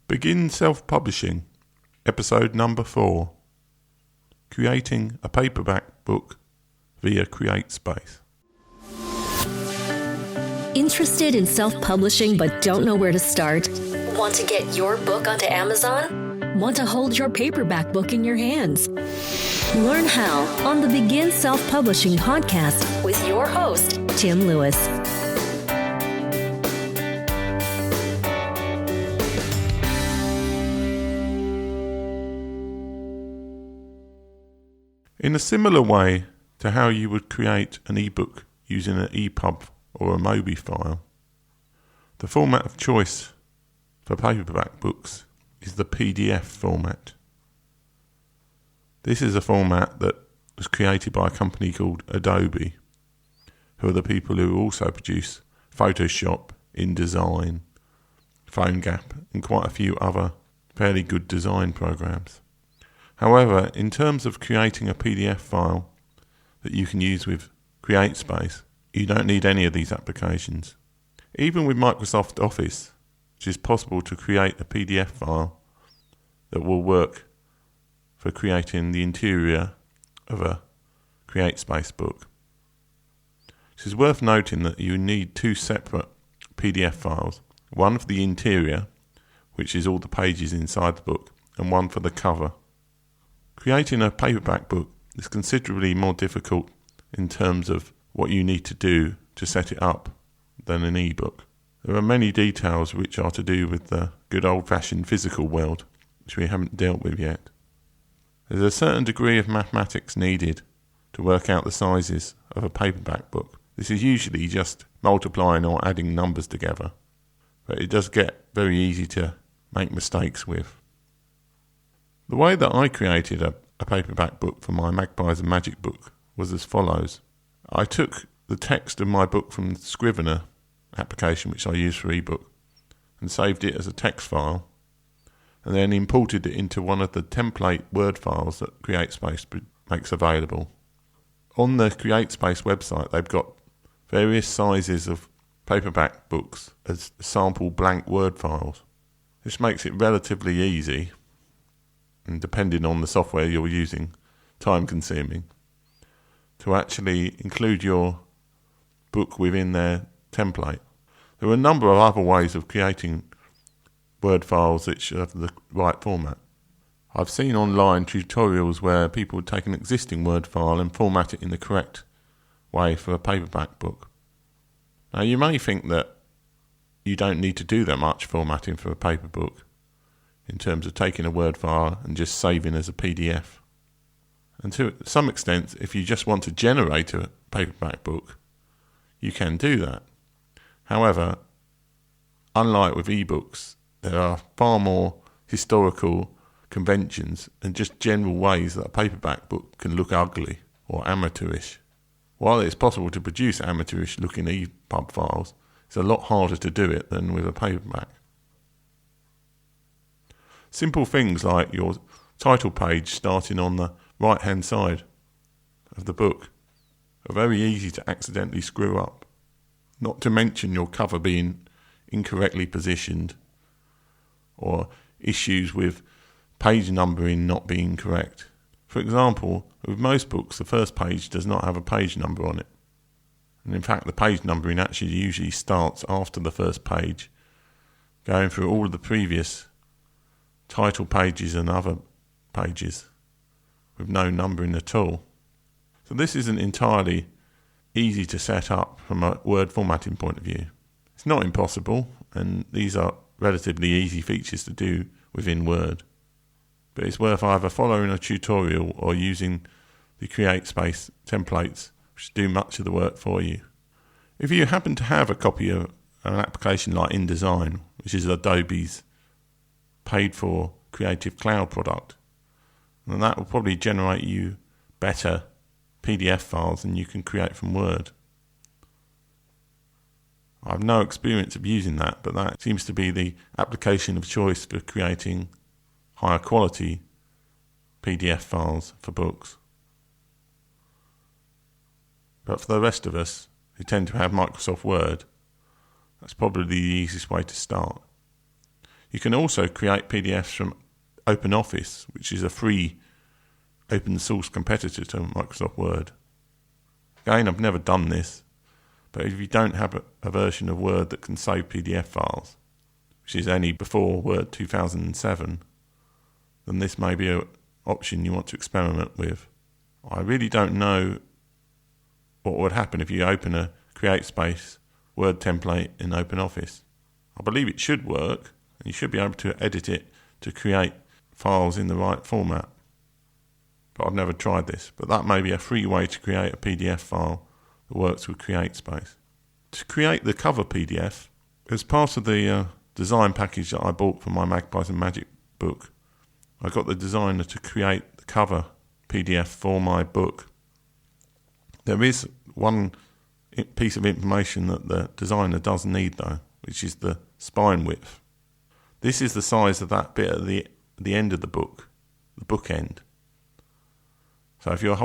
Begin Self-Publishing, Episode number 4, Creating a Paperback Book via Createspace. Interested in self-publishing but don't know where to start? Want to get your book onto Amazon? Want to hold your paperback book in your hands? Learn how on the Begin Self-Publishing podcast with your host, Tim Lewis. In a similar way to how you would create an ebook using an EPUB or a MOBI file, the format of choice for paperback books is the PDF format. This is a format that was created by a company called Adobe, who are the people who also produce Photoshop, InDesign, PhoneGap, and quite a few other fairly good design programs. However, in terms of creating a PDF file that you can use with Createspace, you don't need any of these applications. Even with Microsoft Office, it is possible to create a PDF file that will work for creating the interior of a Createspace book. It is worth noting that you need two separate PDF files, one for the interior, which is all the pages inside the book, and one for the cover. Creating a paperback book is considerably more difficult in terms of what you need to do to set it up than an ebook. There are many details which are to do with the good old-fashioned physical world, which we haven't dealt with yet. There's a certain degree of mathematics needed to work out the sizes of a paperback book. This is usually just multiplying or adding numbers together, but it does get very easy to make mistakes with. The way that I created a paperback book for my Magpies and Magic book was as follows. I took the text of my book from the Scrivener application, which I use for ebook, and saved it as a text file, and then imported it into one of the template Word files that Createspace makes available. On the Createspace website, they've got various sizes of paperback books as sample blank Word files. This makes it relatively easy, and depending on the software you're using, time-consuming, to actually include your book within their template. There are a number of other ways of creating Word files which have the right format. I've seen online tutorials where people take an existing Word file and format it in the correct way for a paperback book. Now, you may think that you don't need to do that much formatting for a paper book, in terms of taking a Word file and just saving as a PDF. And to some extent, if you just want to generate a paperback book, you can do that. However, unlike with ebooks, there are far more historical conventions and just general ways that a paperback book can look ugly or amateurish. While it's possible to produce amateurish looking EPUB files, it's a lot harder to do it than with a paperback. Simple things like your title page starting on the right-hand side of the book are very easy to accidentally screw up, not to mention your cover being incorrectly positioned or issues with page numbering not being correct. For example, with most books, the first page does not have a page number on it. And in fact, the page numbering actually usually starts after the first page, going through all of the previous title pages and other pages with no numbering at all. So this isn't entirely easy to set up from a word formatting point of view. It's not impossible, and these are relatively easy features to do within Word. But it's worth either following a tutorial or using the Createspace templates, which do much of the work for you. If you happen to have a copy of an application like InDesign, which is Adobe's paid for Creative Cloud product, and that will probably generate you better PDF files than you can create from Word. I have no experience of using that, but that seems to be the application of choice for creating higher quality PDF files for books. But for the rest of us who tend to have Microsoft Word, that's probably the easiest way to start. You can also create PDFs from OpenOffice, which is a free open source competitor to Microsoft Word. Again, I've never done this, but if you don't have a version of Word that can save PDF files, which is only before Word 2007, then this may be an option you want to experiment with. I really don't know what would happen if you open a Createspace Word template in OpenOffice. I believe it should work, and you should be able to edit it to create files in the right format. But I've never tried this. But that may be a free way to create a PDF file that works with Createspace. To create the cover PDF, as part of the design package that I bought for my Magpies and Magic book, I got the designer to create the cover PDF for my book. There is one piece of information that the designer does need though, which is the spine width. This is the size of that bit at the end of the book, the book end. So if you're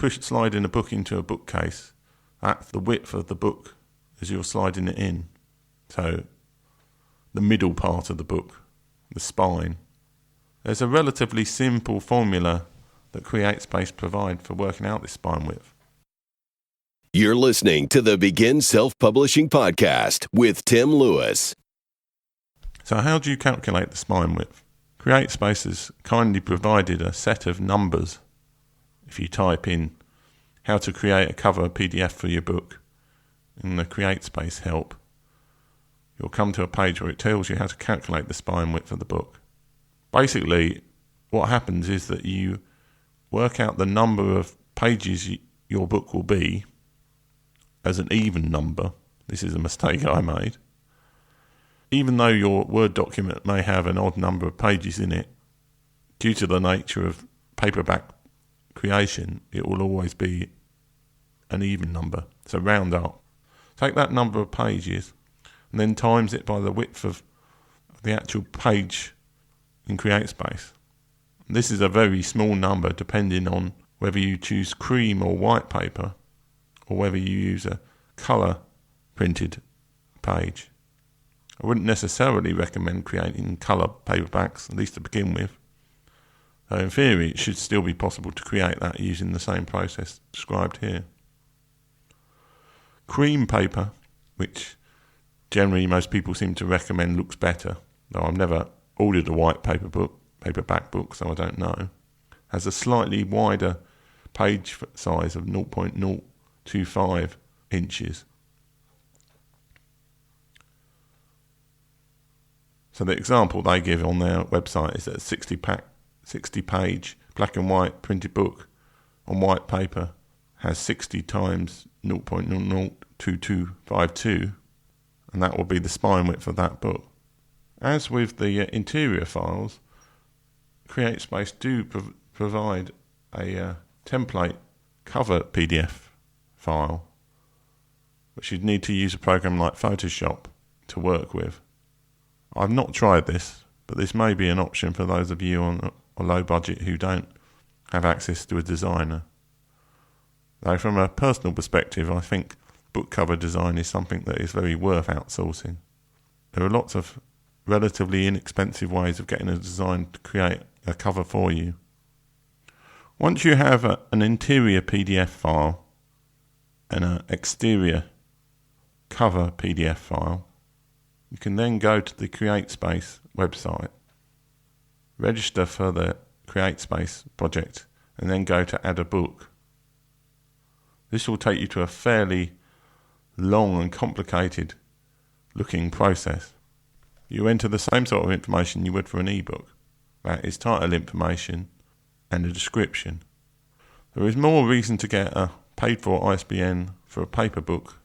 sliding a book into a bookcase, that's the width of the book as you're sliding it in. So the middle part of the book, the spine. There's a relatively simple formula that Createspace provide for working out this spine width. You're listening to the Begin Self-Publishing Podcast with Tim Lewis. So how do you calculate the spine width? Createspace has kindly provided a set of numbers. If you type in how to create a cover PDF for your book in the Createspace help, you'll come to a page where it tells you how to calculate the spine width of the book. Basically, what happens is that you work out the number of pages your book will be as an even number. This is a mistake I made. Even though your Word document may have an odd number of pages in it, due to the nature of paperback creation, it will always be an even number. So round up. Take that number of pages and then times it by the width of the actual page in Createspace. This is a very small number depending on whether you choose cream or white paper or whether you use a colour printed page. I wouldn't necessarily recommend creating colour paperbacks, at least to begin with. So in theory, it should still be possible to create that using the same process described here. Cream paper, which generally most people seem to recommend looks better, though I've never ordered a white paperback book, so I don't know, has a slightly wider page size of 0.025 inches. So the example they give on their website is that a 60-page black and white printed book on white paper has 60 times 0.002252, and that will be the spine width of that book. As with the interior files, Createspace do provide a template cover PDF file, which you'd need to use a program like Photoshop to work with. I've not tried this, but this may be an option for those of you on a low budget who don't have access to a designer. Though from a personal perspective, I think book cover design is something that is very worth outsourcing. There are lots of relatively inexpensive ways of getting a design to create a cover for you. Once you have an interior PDF file and an exterior cover PDF file, you can then go to the Createspace website, register for the Createspace project, and then go to add a book. This will take you to a fairly long and complicated looking process. You enter the same sort of information you would for an ebook. That is title information and a description. There is more reason to get a paid for ISBN for a paper book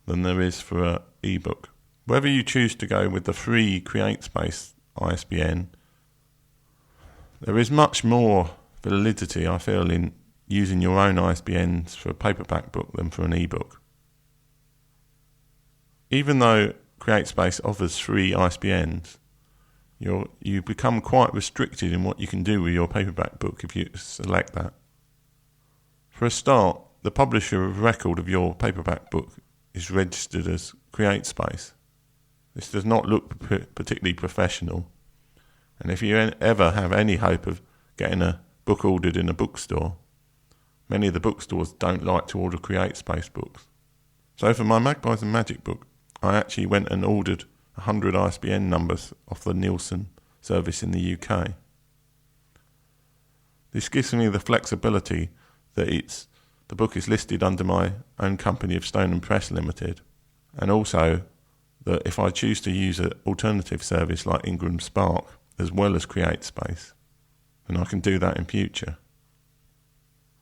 than there is for an ebook. Whether you choose to go with the free Createspace ISBN, there is much more validity, I feel, in using your own ISBNs for a paperback book than for an ebook. Even though Createspace offers free ISBNs, you become quite restricted in what you can do with your paperback book if you select that. For a start, the publisher of record of your paperback book is registered as Createspace. This does not look particularly professional, and if you ever have any hope of getting a book ordered in a bookstore, many of the bookstores don't like to order Createspace books. So for my Magpies and Magic book, I actually went and ordered 100 ISBN numbers off the Nielsen service in the UK. This gives me the flexibility that the book is listed under my own company of Stone & Press Limited, and also that if I choose to use an alternative service like Ingram Spark as well as Createspace, then I can do that in future.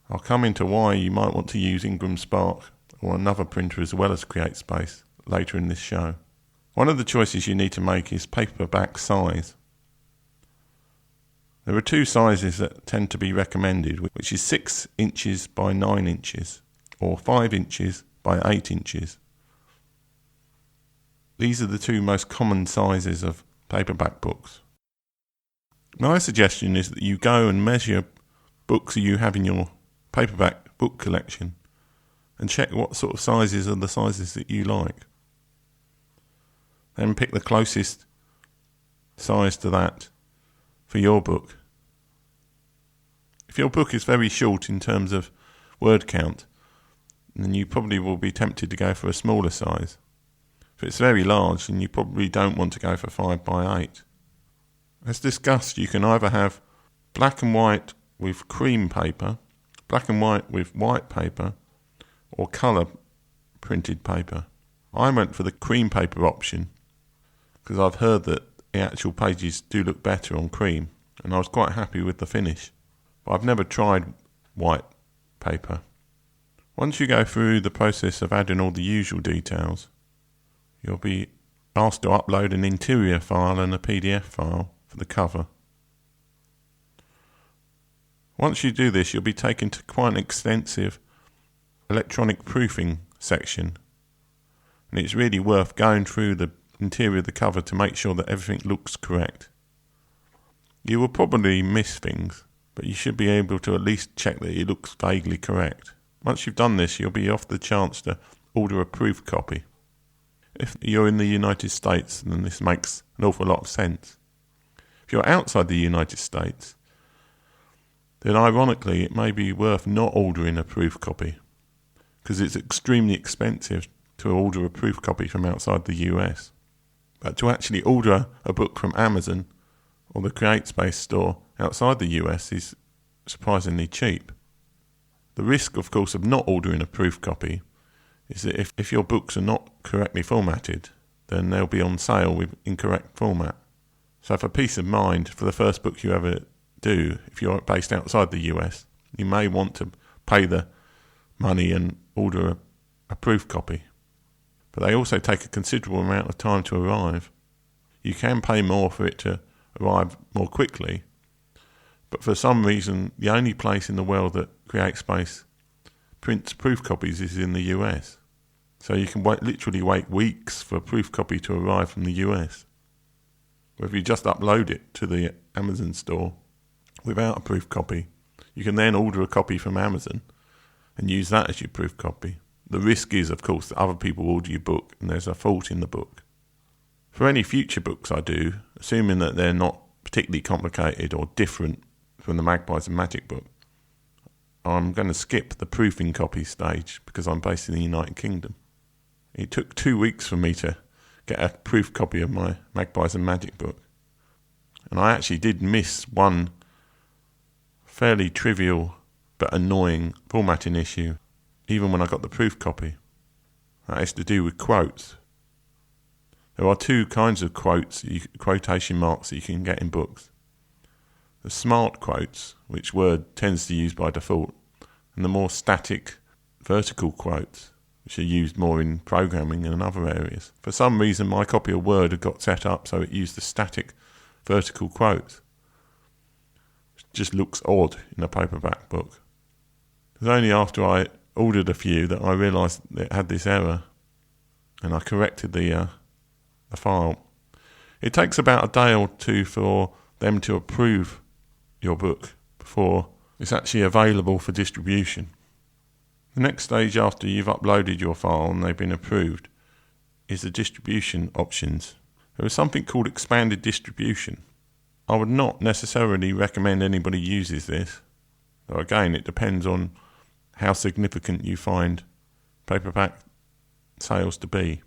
I'll come into why you might want to use Ingram Spark or another printer as well as Createspace later in this show. One of the choices you need to make is paperback size. There are two sizes that tend to be recommended, which is 6 inches by 9 inches or 5 inches by 8 inches. These are the two most common sizes of paperback books. My suggestion is that you go and measure books you have in your paperback book collection and check what sort of sizes are the sizes that you like. Then pick the closest size to that for your book. If your book is very short in terms of word count, then you probably will be tempted to go for a smaller size. If it's very large, then you probably don't want to go for 5 by 8. As discussed, you can either have black and white with cream paper, black and white with white paper, or colour printed paper. I went for the cream paper option because I've heard that the actual pages do look better on cream, and I was quite happy with the finish. But I've never tried white paper. Once you go through the process of adding all the usual details, you'll be asked to upload an interior file and a PDF file for the cover. Once you do this, you'll be taken to quite an extensive electronic proofing section, and it's really worth going through the interior of the cover to make sure that everything looks correct. You will probably miss things, but you should be able to at least check that it looks vaguely correct. Once you've done this, you'll be offered the chance to order a proof copy. If you're in the United States, then this makes an awful lot of sense. If you're outside the United States, then ironically it may be worth not ordering a proof copy, because it's extremely expensive to order a proof copy from outside the US. But to actually order a book from Amazon or the Createspace store outside the US is surprisingly cheap. The risk, of course, of not ordering a proof copy is that if your books are not correctly formatted, then they'll be on sale with incorrect format. So for peace of mind, for the first book you ever do, if you're based outside the US, you may want to pay the money and order a proof copy. But they also take a considerable amount of time to arrive. You can pay more for it to arrive more quickly, but for some reason the only place in the world that Createspace prints proof copies is in the US. So you can literally wait weeks for a proof copy to arrive from the US. Or if you just upload it to the Amazon store without a proof copy, you can then order a copy from Amazon and use that as your proof copy. The risk is, of course, that other people order your book and there's a fault in the book. For any future books I do, assuming that they're not particularly complicated or different from the Magpies and Magic book, I'm going to skip the proofing copy stage because I'm based in the United Kingdom. It took 2 weeks for me to get a proof copy of my Magpies and Magic book. And I actually did miss one fairly trivial but annoying formatting issue, even when I got the proof copy. That is to do with quotes. There are two kinds of quotes, quotation marks that you can get in books. The smart quotes, which Word tends to use by default, and the more static vertical quotes, which are used more in programming and in other areas. For some reason, my copy of Word had got set up so it used the static vertical quotes. It just looks odd in a paperback book. It was only after I ordered a few that I realised it had this error, and I corrected the file. It takes about a day or two for them to approve your book before it's actually available for distribution. The next stage after you've uploaded your file and they've been approved is the distribution options. There is something called expanded distribution. I would not necessarily recommend anybody uses this. Though again, it depends on how significant you find paperback sales to be.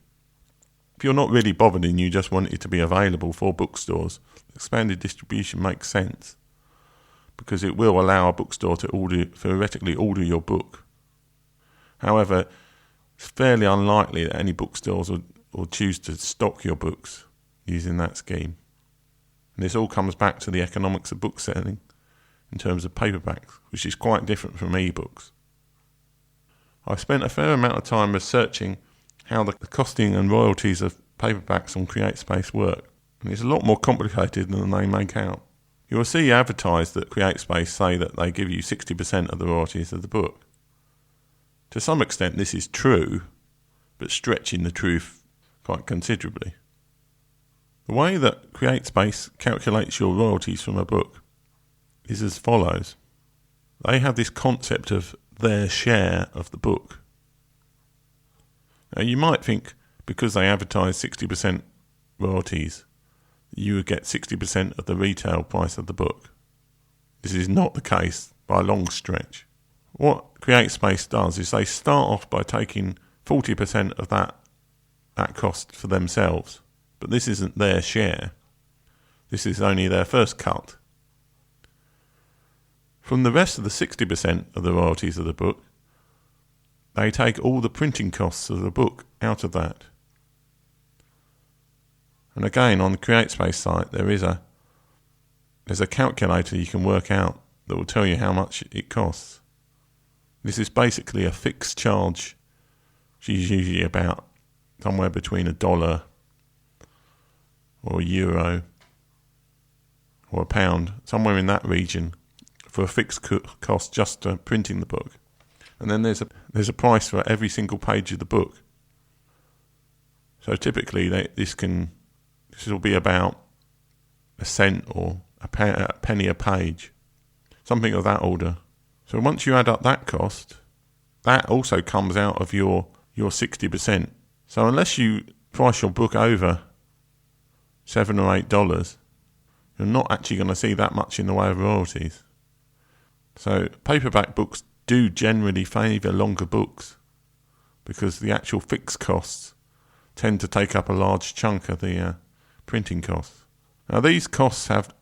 If you're not really bothered and you just want it to be available for bookstores, expanded distribution makes sense because it will allow a bookstore to theoretically order your book. However, it's fairly unlikely that any bookstores will choose to stock your books using that scheme. And this all comes back to the economics of book selling in terms of paperbacks, which is quite different from ebooks. I've spent a fair amount of time researching how the costing and royalties of paperbacks on Createspace work, and it's a lot more complicated than they make out. You will see advertised that Createspace say that they give you 60% of the royalties of the book. To some extent this is true, but stretching the truth quite considerably. The way that Createspace calculates your royalties from a book is as follows. They have this concept of their share of the book. Now you might think because they advertise 60% royalties, you would get 60% of the retail price of the book. This is not the case by a long stretch. What Createspace does is they start off by taking 40% of that cost for themselves, but this isn't their share. This is only their first cut. From the rest of the 60% of the royalties of the book, they take all the printing costs of the book out of that. And again, on the Createspace site, there's a calculator you can work out that will tell you how much it costs. This is basically a fixed charge, which is usually about somewhere between $1 or €1 or £1, somewhere in that region, for a fixed cost just for printing the book. And then there's a price for every single page of the book. So typically this will be about a cent or a penny a page, something of that order. So once you add up that cost, that also comes out of your 60%. So unless you price your book over $7 or $8, you're not actually going to see that much in the way of royalties. So paperback books do generally favour longer books because the actual fixed costs tend to take up a large chunk of the printing costs. Now these costs have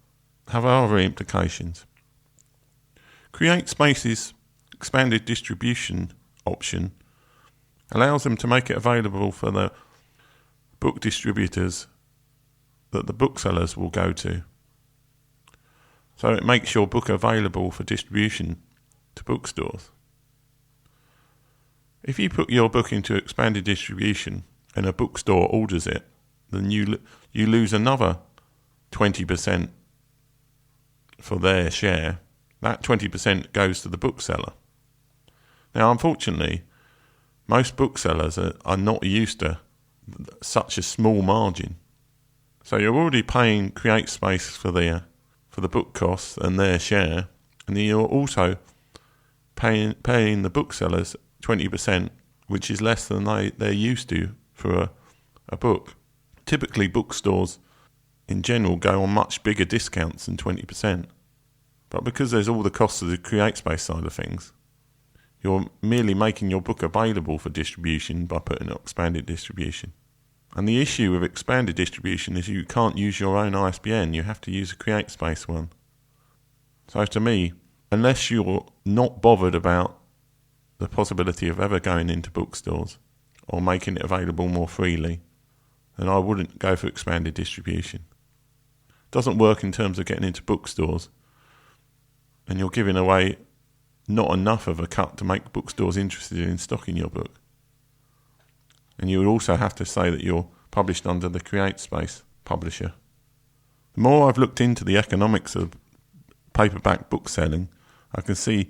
other implications. Createspace's expanded distribution option allows them to make it available for the book distributors that the booksellers will go to. So it makes your book available for distribution to bookstores. If you put your book into expanded distribution and a bookstore orders it, then you lose another 20% for their share. That 20% goes to the bookseller. Now, unfortunately, most booksellers are not used to such a small margin. So you're already paying Createspace for the book costs and their share, and then you're also paying the booksellers 20%, which is less than they're used to for a book. Typically, bookstores in general go on much bigger discounts than 20%. But because there's all the costs of the Createspace side of things, you're merely making your book available for distribution by putting up expanded distribution. And the issue with expanded distribution is you can't use your own ISBN, you have to use a Createspace one. So to me, unless you're not bothered about the possibility of ever going into bookstores or making it available more freely, then I wouldn't go for expanded distribution. It doesn't work in terms of getting into bookstores, and you're giving away not enough of a cut to make bookstores interested in stocking your book. And you would also have to say that you're published under the Createspace Publisher. The more I've looked into the economics of paperback book selling, I can see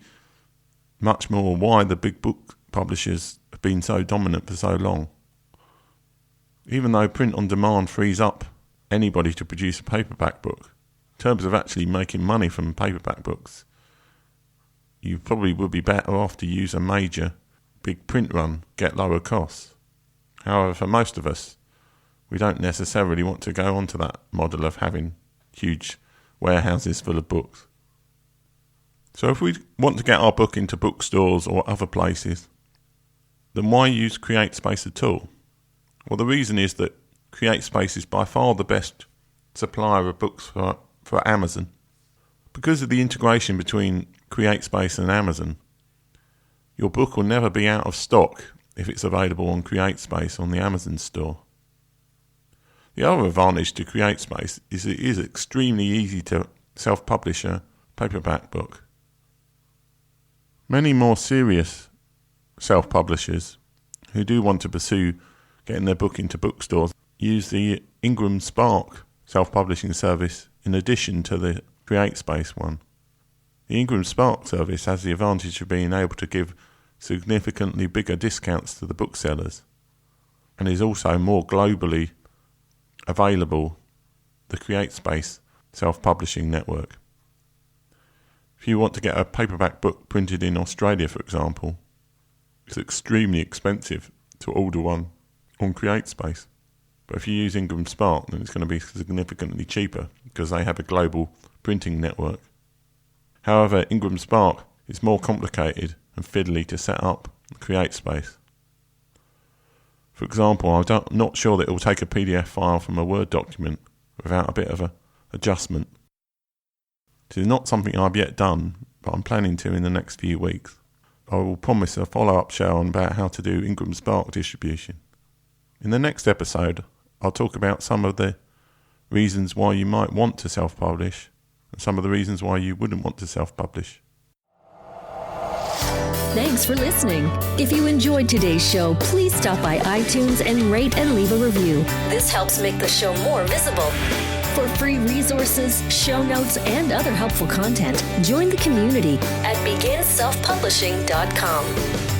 much more why the big book publishers have been so dominant for so long. Even though print on demand frees up anybody to produce a paperback book, in terms of actually making money from paperback books, you probably would be better off to use a major big print run, get lower costs. However, for most of us, we don't necessarily want to go onto that model of having huge warehouses full of books. So if we want to get our book into bookstores or other places, then why use Createspace at all? Well, the reason is that Createspace is by far the best supplier of books for Amazon. Because of the integration between Createspace and Amazon, your book will never be out of stock if it's available on Createspace on the Amazon store. The other advantage to Createspace is it is extremely easy to self-publish a paperback book. Many more serious self-publishers who do want to pursue getting their book into bookstores use the Ingram Spark self-publishing service in addition to the Createspace one. The Ingram Spark service has the advantage of being able to give significantly bigger discounts to the booksellers and is also more globally available, the Createspace self-publishing network. If you want to get a paperback book printed in Australia, for example, it's extremely expensive to order one on Createspace. But if you use Ingram Spark, then it's going to be significantly cheaper because they have a global printing network. However, Ingram Spark is more complicated and fiddly to set up Createspace. For example, I'm not sure that it will take a PDF file from a Word document without a bit of an adjustment. This is not something I've yet done, but I'm planning to in the next few weeks. I will promise a follow-up show on about how to do Ingram Spark distribution. In the next episode, I'll talk about some of the reasons why you might want to self-publish and some of the reasons why you wouldn't want to self-publish. Thanks for listening. If you enjoyed today's show, please stop by iTunes and rate and leave a review. This helps make the show more visible. For free resources, show notes, and other helpful content, join the community at beginselfpublishing.com.